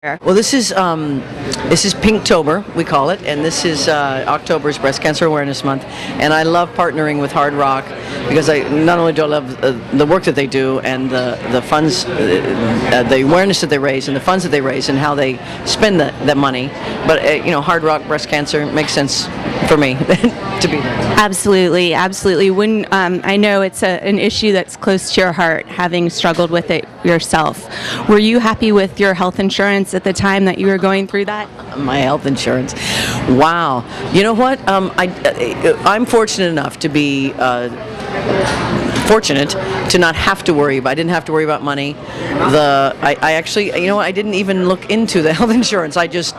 Well, this is Pinktober, we call it, and this is October's Breast Cancer Awareness Month. And I love partnering with Hard Rock because I not only do I love the work that they do and the funds, the awareness that they raise and the funds that they raise and how they spend that money, but Hard Rock Breast Cancer makes sense for me to be there. Absolutely, absolutely. When I know it's an issue that's close to your heart, having struggled with it yourself. Were you happy with your health insurance at the time that you were going through that? My health insurance. Wow. You know what? I'm fortunate enough to be fortunate to not have to worry about. I didn't have to worry about money. I actually, I didn't even look into the health insurance. I just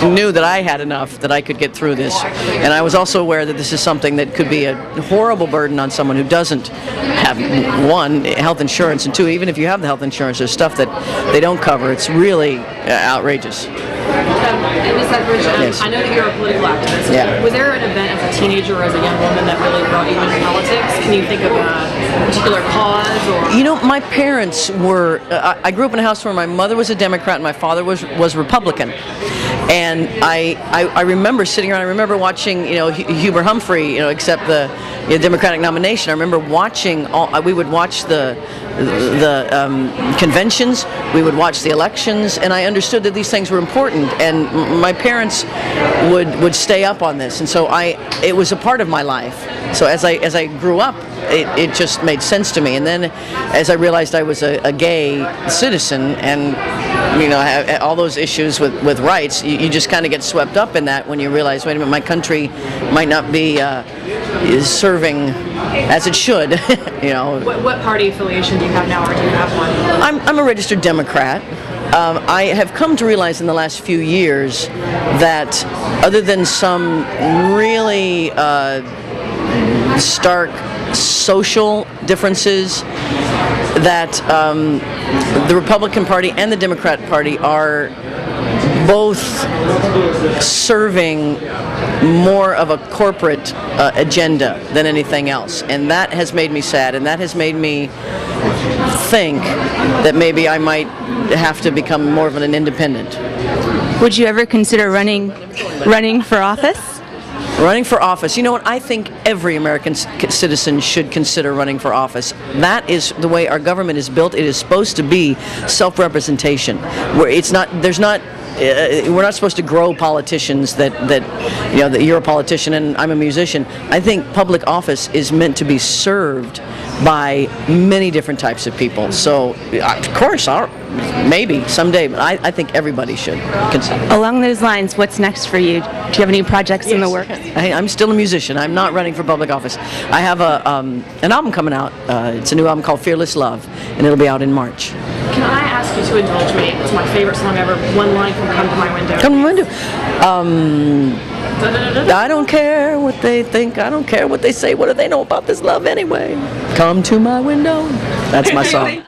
knew that I had enough that I could get through this. And I was also aware that this is something that could be a horrible burden on someone who doesn't have, one, health insurance, and two, even if you have the health insurance, there's stuff that they don't cover. It's really outrageous. Melissa Ethridge, yes. I know that you're a political activist. Yeah. Was there an event as a teenager or as a young woman that really brought you into politics? Can you think of a particular cause? Or? My parents were, I grew up in a house where my mother was a Democrat and my father was Republican. And I remember sitting around, I remember watching, Hubert Humphrey, accept the Democratic nomination. I remember watching, we would watch the conventions, we would watch the elections, and I understood that these things were important, and my parents would stay up on this, and so it was a part of my life. So as I grew up, it just made sense to me, and then as I realized I was a gay citizen, and all those issues with rights, you just kind of get swept up in that when you realize, wait a minute, my country might not be serving as it should. What party affiliation do you have now, or do you have one? I'm a registered Democrat. I have come to realize in the last few years that other than some really stark social differences, that the Republican Party and the Democrat Party are both serving more of a corporate agenda than anything else, and that has made me sad, and that has made me think that maybe I might have to become more of an independent. Would you ever consider running for office? Running for office. You know what? I think every American citizen should consider running for office. That is the way our government is built. It is supposed to be self-representation, where we're not supposed to grow politicians that you're a politician and I'm a musician. I think public office is meant to be served by many different types of people. So, of course, maybe someday, but I think everybody should consider. Along those lines, what's next for you? Do you have any projects in the works? I'm still a musician. I'm not running for public office. I have an album coming out. It's a new album called Fearless Love, and it'll be out in March. Can I ask you to indulge me? It's my favorite song ever. One line from Come to My Window. Come to My Window. I don't care what they think. I don't care what they say. What do they know about this love anyway? Come to my window. That's my song.